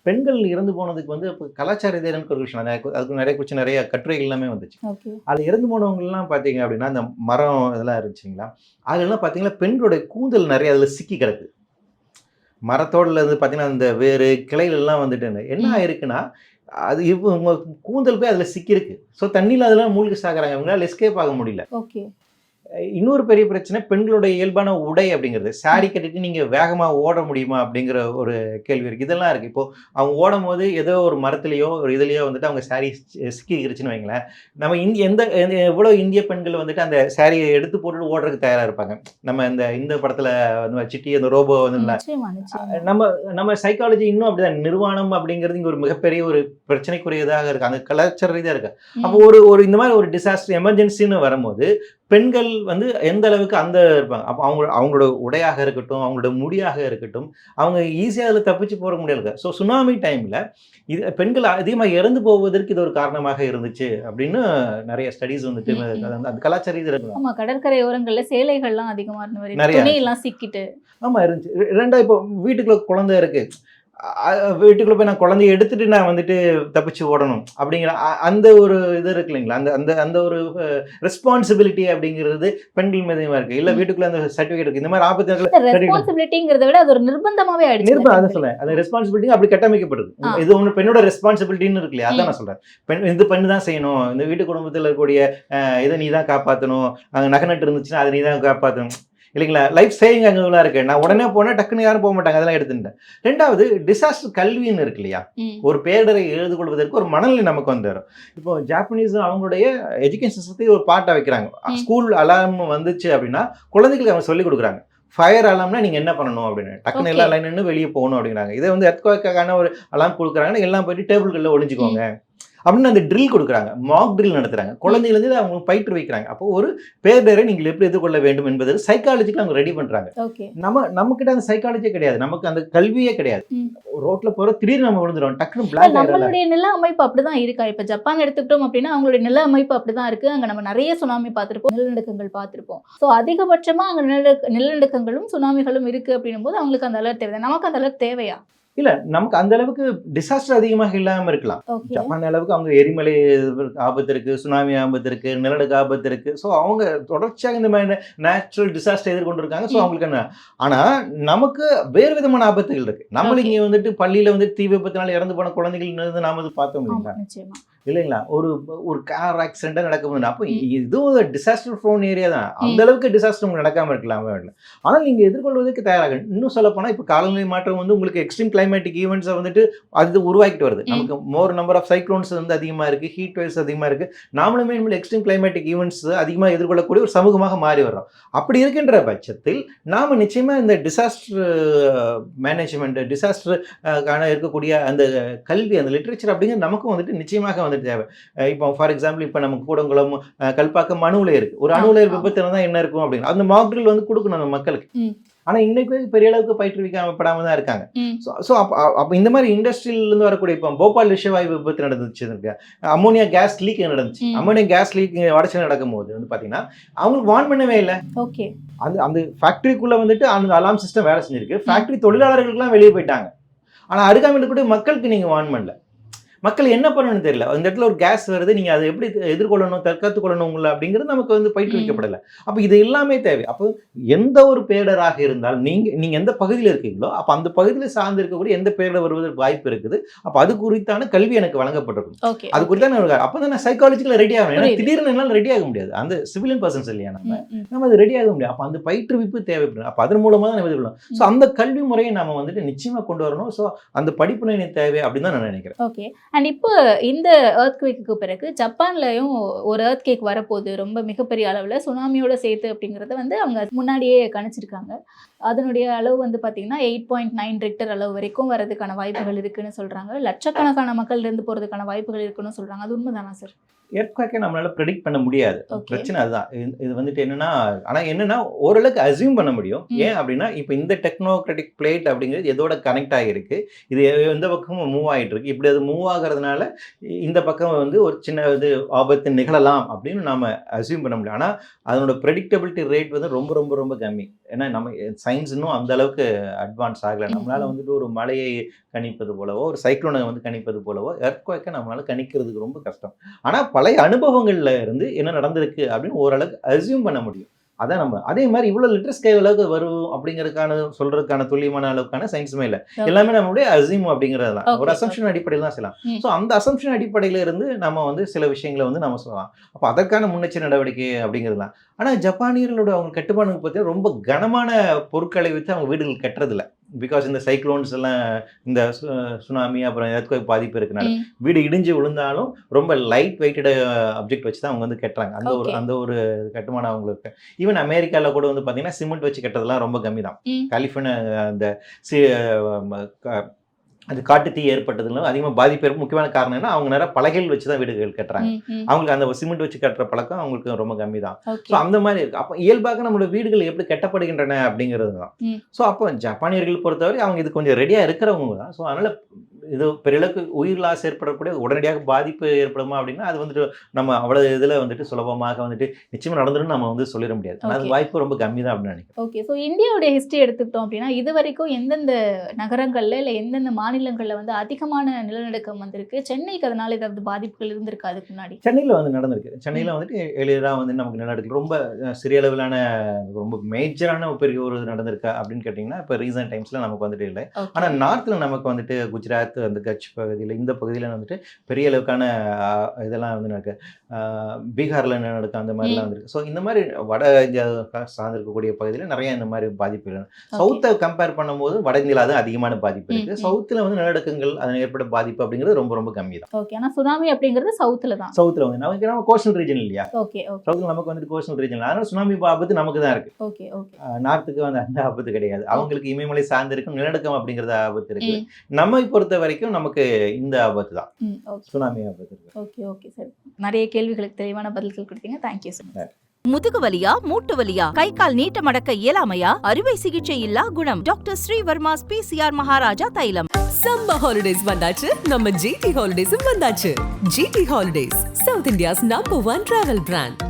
பெண்கள் இறந்து போனதுக்கு வந்து இப்போ கலாச்சார ரீதியான ஒரு விஷயம், அதுக்கு நிறைய குறித்து நிறைய கட்டுரைகள் எல்லாமே வந்துச்சு. அது இறந்து போனவங்கலாம் பார்த்தீங்க அப்படின்னா அந்த மரம் இதெல்லாம் இருந்துச்சுங்களா, அதெல்லாம் பார்த்தீங்கன்னா பெண்களுடைய கூந்தல் நிறைய அதில் சிக்கி கிடக்கு. மரத்தோடல இருந்து பார்த்தீங்கன்னா அந்த வேறு கிளைகளெல்லாம் வந்துட்டு என்ன ஆயிருக்குன்னா அது இப்போ உங்கள் கூந்தல் போய் அதில் சிக்கியிருக்கு. ஸோ தண்ணியில் அதெல்லாம் மூழ்கி சாகிறாங்க, அவங்களால எஸ்கேப் ஆக முடியல. இன்னொரு பெரிய பிரச்சனை பெண்களுடைய இயல்பான உடை அப்படிங்கிறது. சாரி கட்டிட்டு நீங்கள் வேகமாக ஓட முடியுமா அப்படிங்கிற ஒரு கேள்வி இருக்குது. இதெல்லாம் இருக்குது. இப்போது அவங்க ஓடும் போது ஏதோ ஒரு மரத்துலையோ ஒரு இதுலையோ வந்துட்டு அவங்க சாரி சிக்கிருச்சுன்னு வைங்களேன், நம்ம எவ்வளோ இந்திய பெண்கள் வந்துட்டு அந்த சாரியை எடுத்து போட்டுட்டு ஓடுறதுக்கு தயாராக இருப்பாங்க. நம்ம இந்த படத்தில் வந்து வச்சுட்டு அந்த ரோபோ வந்து நம்ம சைக்காலஜி இன்னும் அப்படிதான். நிர்வாணம் அப்படிங்கிறது இங்கே ஒரு மிகப்பெரிய ஒரு பிரச்சனைக்குரியதாக இருக்குது, அந்த கலாச்சார ரீதியாக இருக்குது. அப்போ ஒரு இந்த மாதிரி ஒரு டிசாஸ்டர் எமர்ஜென்சின்னு வரும்போது பெண்கள் வந்து எந்த அளவுக்கு அந்த இருப்பாங்க. அப்போ அவங்களோட உடையாக இருக்கட்டும், அவங்களோட முடியாக இருக்கட்டும், அவங்க ஈஸியாக அதில் தப்பிச்சு போக முடியாது. ஸோ சுனாமி டைமில் இது பெண்கள் அதிகமாக இறந்து போவதற்கு இது ஒரு காரணமாக இருந்துச்சு அப்படின்னு நிறைய ஸ்டடீஸ் வந்துட்டு அந்த கலாச்சார இது இருக்கு. ஆமாம், கடற்கரை ஓரங்களில் சேலைகள்லாம் அதிகமாக இருந்த மாதிரி நிறைய எல்லாம் சிக்கிட்டு ஆமாம் இருந்துச்சு. ரெண்டா இப்போ வீட்டுக்குள்ள குழந்தை இருக்கு, வீட்டுக்குள்ள போய் நான் குழந்தைய எடுத்துட்டு நான் வந்துட்டு தப்பிச்சு ஓடணும் அப்படிங்கிற அந்த ஒரு இது இருக்கு இல்லைங்களா, அந்த அந்த அந்த ஒரு ரெஸ்பான்சிபிலிட்டி அப்படிங்கிறது பெண்கள் மீதமா இருக்கு. இல்ல வீட்டுக்குள்ள அந்த சர்டிபிகேட் இருக்கு, இந்த மாதிரி ஆபத்து ரெஸ்பான்சிபிலிட்டிங்கிறத விட அது ஒரு நிர்பந்தமாவே ஆயிடுச்சு. அதை சொல்றேன், அந்த ரெஸ்பான்சிபிலிட்டி அப்படி கட்டமைக்கப்படுது. இது ஒண்ணு பெண்ணோட ரெஸ்பான்சிபிலிட்டின்னு இருக்கு இல்லையா, அதான் நான் சொல்றேன். பெண் இது பெண்ணு தான் செய்யணும், இந்த வீட்டு குடும்பத்தில் இருக்கக்கூடிய இதை நீ தான் காப்பாற்றணும், அங்கே நகை நட்டு இருந்துச்சுன்னா அதை நீ தான் காப்பாற்றணும் இல்லைங்களா. லைஃப் சேவிங் அங்கெல்லாம் இருக்கு. நான் உடனே போனால் டக்குன்னு யாரும் போக மாட்டாங்க, அதெல்லாம் எடுத்துட்டேன். ரெண்டாவது டிசாஸ்டர் கல்வின்னு இருக்கு இல்லையா, ஒரு பேரிடரை எழுதுகொள்வதற்கு ஒரு மனநிலை நமக்கு வந்துடும். இப்போ ஜாப்பனீஸ் அவங்களுடைய எஜுகேஷன் சிஸ்டத்தை ஒரு பார்ட்டாக வைக்கிறாங்க. ஸ்கூல் அலார்ம் வந்துச்சு அப்படின்னா குழந்தைகளுக்கு அவங்க சொல்லிக் கொடுக்குறாங்க. ஃபயர் அலார்ம்னா நீங்கள் என்ன பண்ணணும் அப்படின்னு, டக்குன்னு எல்லா லைன் நின்று வெளியே போகணும் அப்படிங்கிறாங்க. இதை வந்து எர்த்குவேக்கான ஒரு அலார்ம் கொடுக்குறாங்கன்னா எல்லாம் போயிட்டு டேபிள்களில் ஒழிஞ்சிக்கோங்க அப்படின்னு அந்த ட்ரில் கொடுக்குறாங்க, மாக் ட்ரில் நடத்துறாங்க. குழந்தைகள் அவங்க பயிற்று வைக்கிறாங்க. அப்போ ஒரு பேரிடரை நீங்கள் எப்படி எதிர்கொள்ள வேண்டும் என்பது சைக்காலஜிக்கு அவங்க ரெடி பண்றாங்க. நமக்கிட்ட அந்த சைக்காலஜியே கிடையாது, நமக்கு அந்த கல்வியே கிடையாது. ரோட்ல போற திடீர்னு நம்ம விழுந்துடும், டக்குன்னு பிளாக். நம்மளுடைய நில அமைப்பு அப்படிதான் இருக்கா? இப்ப ஜப்பான் எடுத்துக்கிட்டோம் அப்படின்னா அவங்களுடைய நில அமைப்பு அப்படிதான் இருக்கு. அங்க நம்ம நிறைய சுனாமி பார்த்திருப்போம், நிலநடுக்கங்கள் பார்த்திருப்போம். ஸோ அதிகபட்சமா அங்க நிலநடுக்கங்களும் சுனாமிகளும் இருக்கு அப்படின்னும் போது அவங்களுக்கு அந்த அலர்ட் தேவை. நமக்கு அந்த அலர்ட் தேவையா? இல்ல, நமக்கு அந்த அளவுக்கு டிசாஸ்டர் அதிகமாக இல்லாம இருக்கலாம். ஜப்பான் அளவுக்கு அவங்க எரிமலை ஆபத்து இருக்கு, சுனாமி ஆபத்து இருக்கு, நிலநடுக்க ஆபத்து இருக்கு. ஸோ அவங்க தொடர்ச்சியாக இந்த மாதிரி நேச்சுரல் டிசாஸ்டர் எதிர்கொண்டு இருக்காங்க. ஸோ அவங்களுக்கு என்ன, ஆனா நமக்கு வேறு விதமான ஆபத்துகள் இருக்கு. நம்மள இங்க வந்துட்டு பள்ளியில வந்து தீ விபத்தினால இறந்து போன குழந்தைகள் நாம அது பார்த்தோம் இல்லைங்களா, ஒரு கார் ஆக்சிடென்டா நடக்கும்போது அப்போ இதுவும் டிசாஸ்டர் ப்ரோன் ஏரியா தான். அந்த அளவுக்கு டிசாஸ்டர் உங்களுக்கு நடக்காம இருக்கலாம், ஆனால் நீங்க எதிர்கொள்வதற்கு தயாராக. இன்னும் சொல்ல போனா இப்போ காலநிலை மாற்றம் வந்து உங்களுக்கு எக்ஸ்ட்ரீம் கிளைமேட்டிக் ஈவெண்ட்ஸை வந்துட்டு அது உருவாக்கிட்டு வருது. நமக்கு மோர் நம்பர் ஆஃப் சைக்ளோன்ஸ் வந்து அதிகமாக இருக்குது, ஹீட் வேவ்ஸ் அதிகமாக இருக்குது. நாமளுமே எக்ஸ்ட்ரீம் கிளைமேட்டிக் ஈவெண்ட்ஸ் அதிகமாக எதிர்கொள்ளக்கூடிய ஒரு சமூகமாக மாறி வர்றோம். அப்படி இருக்கின்ற பட்சத்தில் நாம் நிச்சயமாக இந்த டிசாஸ்டர் மேனேஜ்மெண்ட், டிசாஸ்டர் இருக்கக்கூடிய அந்த கல்வி, அந்த லிட்ரேச்சர் அப்படிங்கிறது நமக்கும் வந்துட்டு நிச்சயமாக வந்துட்டு தேவை. இப்போ ஃபார் எக்ஸாம்பிள் இப்போ நமக்கு கூடங்குளம், கல்பாக்கம் அணு உலை இருக்கு. ஒரு அணு உலை விபத்துல தான் என்ன இருக்கும் அப்படின்னு அந்த மாக் ட்ரில் வந்து கொடுக்கணும் அந்த மக்களுக்கு. ஆனா இன்னைக்கு பெரிய அளவுக்கு பயிற்றுவிக்கப்படாம தான் இருக்காங்க. ஸோ அப்போ இந்த மாதிரி இண்டஸ்ட்ரியிலிருந்து வரக்கூடிய இப்போ போபால் விஷவாயு விபத்து நடந்துச்சு, அமோனியா கேஸ் லீக் நடந்துச்சு. அமோனியா கேஸ் லீக் உடச்சு நடக்கும் போது வந்து பாத்தீங்கன்னா அவங்களுக்கு வார்ன் பண்ணவே இல்லை. அந்த ஃபேக்டரிக்குள்ள வந்துட்டு அந்த அலாம் சிஸ்டம் வேலை செஞ்சிருக்கு. ஃபேக்டரி தொழிலாளர்களுக்குலாம் வெளியே போயிட்டாங்க. ஆனா அருகாமையில் இருக்கக்கூடிய மக்களுக்கு நீங்க வார்ன் பண்ணல. மக்கள் என்ன பண்ணணும்னு தெரியல. அந்த இடத்துல ஒரு கேஸ் வருது, நீங்க அதை எப்படி எதிர்கொள்ளணும், தற்காத்து கொள்ளணும் உங்களை அப்படிங்கிறது நமக்கு வந்து பயிற்றுவிக்கப்படலை. அப்போ இது எல்லாமே தேவை. அப்போ எந்த ஒரு பேரிடராக இருந்தாலும் நீங்க எந்த பகுதியில் இருக்கீங்களோ அப்போ அந்த பகுதியில் சார்ந்து இருக்கக்கூடிய எந்த பேரிடர் வருவதற்கு வாய்ப்பு இருக்குது. அப்போ அது குறித்தான கல்வி எனக்கு வழங்கப்பட்டிருக்கும். அது குறித்தான அப்போ தான் நான் சைக்காலஜிக்கல ரெடி ஆகணும். ஏன்னா திடீர்னு என்னால் ரெடி ஆக முடியாது, அந்த சிவிலியன் பர்சன்ஸ் இல்லையா, நம்ம அது ரெடி ஆக முடியாது. அப்போ அந்த பயிற்றுவிப்பு தேவைப்படும். அப்போ அதன் மூலமாக தான் எதிர்கொள்ளணும். ஸோ அந்த கல்வி முறையை நம்ம வந்துட்டு நிச்சயமா கொண்டு வரணும். ஸோ அந்த படிப்பு தேவை அப்படின்னு தான் நான் நினைக்கிறேன். அண்ட் இப்போ இந்த எர்த்குவேக்கு பிறகு ஜப்பான்லயும் ஒரு எர்த்குவேக் வரப்போகுது, ரொம்ப மிகப்பெரிய அளவில் சுனாமியோட சேர்த்து அப்படிங்கிறத வந்து அவங்க முன்னாடியே கணிச்சிருக்காங்க. அதனுடைய அளவு வந்து பார்த்தீங்கன்னா 8.9 ரிக்டர் அளவு வரைக்கும் வரதுக்கான வாய்ப்புகள் இருக்குன்னு சொல்றாங்க. லட்சக்கணக்கான மக்கள் இருந்து போறதுக்கான வாய்ப்புகள் இருக்குன்னு சொல்றாங்க. அது உண்மைதானா சார்? எர்த்குவேக்கை நம்மளால ப்ரெடிக்ட் பண்ண முடியாது. பிரச்சனை அதுதான். இது வந்துட்டு என்னன்னா, ஆனால் என்னன்னா ஓரளவுக்கு அசியூம் பண்ண முடியும். ஏன் அப்படின்னா இப்போ இந்த டெக்னோக்ராட்டிக் பிளேட் அப்படிங்கிறது எதோட கனெக்ட் ஆகிருக்கு, இது எந்த பக்கமும் மூவ் ஆகிட்டு இருக்கு. இப்படி அது மூவ் ஆகிறதுனால இந்த பக்கம் வந்து ஒரு சின்ன இது ஆபத்து நிகழலாம் அப்படின்னு நாம அசியூம் பண்ண முடியும். ஆனால் அதனோட ப்ரெடிக்டபிலிட்டி ரேட் வந்து ரொம்ப ரொம்ப ரொம்ப கம்மி. ஏன்னா நம்ம சயின்ஸ் இன்னும் அந்த அளவுக்கு அட்வான்ஸ் ஆகலை. நம்மளால வந்துட்டு ஒரு மழையை கணிப்பது போலவோ, ஒரு சைக்ளோனை வந்து கணிப்பது போலவோ எர்த்குவேக்கை நம்மளால கணிக்கிறதுக்கு ரொம்ப கஷ்டம். ஆனால் பழைய அனுபவங்கள்ல இருந்து என்ன நடந்திருக்கு அப்படின்னு ஓரளவுக்கு அசியூம் பண்ண முடியும். அதான் நம்ம அதே மாதிரி இவ்வளவு லிட்டர் ஸ்கேல் அளவுக்கு வரும் அப்படிங்கிறதுக்கான சொல்றதுக்கான துல்லியமான அளவுக்கான சயின்ஸுமே இல்லை. எல்லாமே நம்மளுடைய அசியூம் அப்படிங்கிறது தான், ஒரு அசம்ஷன் அடிப்படையில் தான் செய்யலாம். ஸோ அந்த அசம்ஷன் அடிப்படையில இருந்து நம்ம வந்து சில விஷயங்களை வந்து நம்ம சொல்லலாம். அப்போ அதற்கான முன்னெச்சரிக்கை நடவடிக்கை அப்படிங்கிறது தான். ஆனால் ஜப்பானியர்களோட அவங்க கட்டுமானத்தை பற்றி ரொம்ப கனமான பொருட்களை வைத்து அவங்க வீடுகள் கட்டுறதில்ல. பிகாஸ் இந்த சைக்ளோன்ஸ் எல்லாம், இந்த சுனாமி, அப்புறம் எர்த்குவேக் பாதிப்பு இருக்கனால வீடு இடிஞ்சு விழுந்தாலும் ரொம்ப லைட் வெயிட்டட் அப்ஜெக்ட் வச்சு தான் அவங்க வந்து கட்டுறாங்க. அந்த ஒரு கட்டுமானம் அவங்களுக்கு. ஈவன் அமெரிக்காவில் கூட வந்து பார்த்தீங்கன்னா சிமெண்ட் வச்சு கட்டுறதுலாம் ரொம்ப கம்மி தான். கலிஃபோர்னியா அந்த அது காட்டு தீ ஏற்பட்டதுல அதிகமாக பாதிப்பு ஏற்படும். முக்கியமான காரணம் என்ன, அவங்க நேரம் பலகைகள் வச்சு தான் வீடுகள் கட்டுறாங்க. அவங்களுக்கு அந்த சிமெண்ட் வச்சு கட்டுற பழக்கம் அவங்களுக்கு ரொம்ப கம்மி தான். ஸோ அந்த மாதிரி இருக்கு. அப்போ இயல்பாக நம்மளோட வீடுகள் எப்படி கட்டப்படுகின்றன அப்படிங்கிறது தான். ஸோ அப்போ ஜப்பானியர்கள் பொறுத்தவரை அவங்க இது கொஞ்சம் ரெடியாக இருக்கிறவங்க தான். ஸோ அதனால இது பெரியளவுக்கு உயிர் லாஸ் ஏற்படக்கூடிய உடனடியாக பாதிப்பு ஏற்படுமா அப்படின்னா அது வந்துட்டு நம்ம அவ்வளவு இதில் வந்துட்டு சுலபமாக வந்துட்டு நிச்சயமாக நடந்துடும் நம்ம வந்து சொல்லிட முடியாது. ஆனால் அது வாய்ப்பு ரொம்ப கம்மி தான் அப்படின்னு நினைக்கிறேன். ஓகே, ஸோ இந்தியாவுடைய ஹிஸ்ட்ரி எடுத்துக்கிட்டோம் அப்படின்னா இது வரைக்கும் எந்தெந்த நகரங்கள்ல இல்லை எந்தெந்த மாநிலங்கள்ல வந்து அதிகமான நிலநடுக்கம் வந்திருக்கு? சென்னைக்கு அதனால ஏதாவது பாதிப்புகள் இருந்திருக்கு அதுக்கு முன்னாடி? சென்னையில் வந்து நடந்திருக்கு. சென்னையில் வந்துட்டு எளிதாக வந்து நமக்கு நிலநடுக்கம் ரொம்ப சிறிய அளவிலான ரொம்ப மேஜரான பெரிய ஒரு நடந்திருக்கா அப்படின்னு கேட்டிங்கன்னா இப்போ ரீசன்ட் டைம்ஸில் நமக்கு வந்துட்டு இல்லை. ஆனால் நார்த்தில் நமக்கு வந்துட்டு குஜராத் அந்த கட்ச் பகுதியில் இந்த பகுதியில் வந்துட்டு பெரிய அளவுக்கான இதெல்லாம் வந்து நடக்கு. பீகாரில் நடக்கும் அந்த மாதிரிலாம் வந்துருக்கு. ஸோ இந்த மாதிரி வட இந்தியா சார்ந்திருக்கக்கூடிய பகுதியில் நிறைய இந்த மாதிரி பாதிப்புகள். சவுத்தை கம்பேர் பண்ணும்போது வட இந்தியாவில் தான் அதிகமான பாதிப்பு இருக்குது. சவுத்தில் வந்து நிலநடுக்கங்கள் அதன் ஏற்பட பாதிப்பு அப்படிங்கிறது ரொம்ப ரொம்ப கம்மி தான். ஓகே, ஆனால் சுனாமி அப்படிங்கிறது சவுத்தில் தான். சவுத்தில் வந்து நமக்கு நம்ம கோஸ்டல் ரீஜன் இல்லையா? ஓகே ஓகே, சவுத்தில் நமக்கு வந்துட்டு கோஸ்டல் ரீஜன், அதனால சுனாமி ஆபத்து நமக்கு தான் இருக்கு. ஓகே ஓகே, நார்த்துக்கு வந்து அந்த ஆபத்து கிடையாது. அவங்களுக்கு இமயமலை சார்ந்து இருக்கும் நிலநடுக்கம் அப்படிங்கிறது ஆபத்து இருக்கு. நம்மை பொறுத்த வரைக்கும் நமக்கு இந்த ஆபத்து தான், சுனாமி ஆபத்து இருக்கு. ஓகே ஓகே சார், நிறைய கேள்விகளுக்கு தெளிவான பதில்கள் கொடுத்தீங்க. Thank you sir. முதுகு வலியா மூட்டு வலியா கை கால் நீட்ட மடக்க இயலாமையா அறுவை சிகிச்சை இல்லா குணம் டாக்டர் ஸ்ரீவர்மாஸ் PCR மகாராஜா தைலம். சம்மர் ஹாலிடேஸ் வந்தாச்சு, நம்ம GT ஹாலிடேஸும் வந்தாச்சு. GT holidays, south India's number 1 travel brand.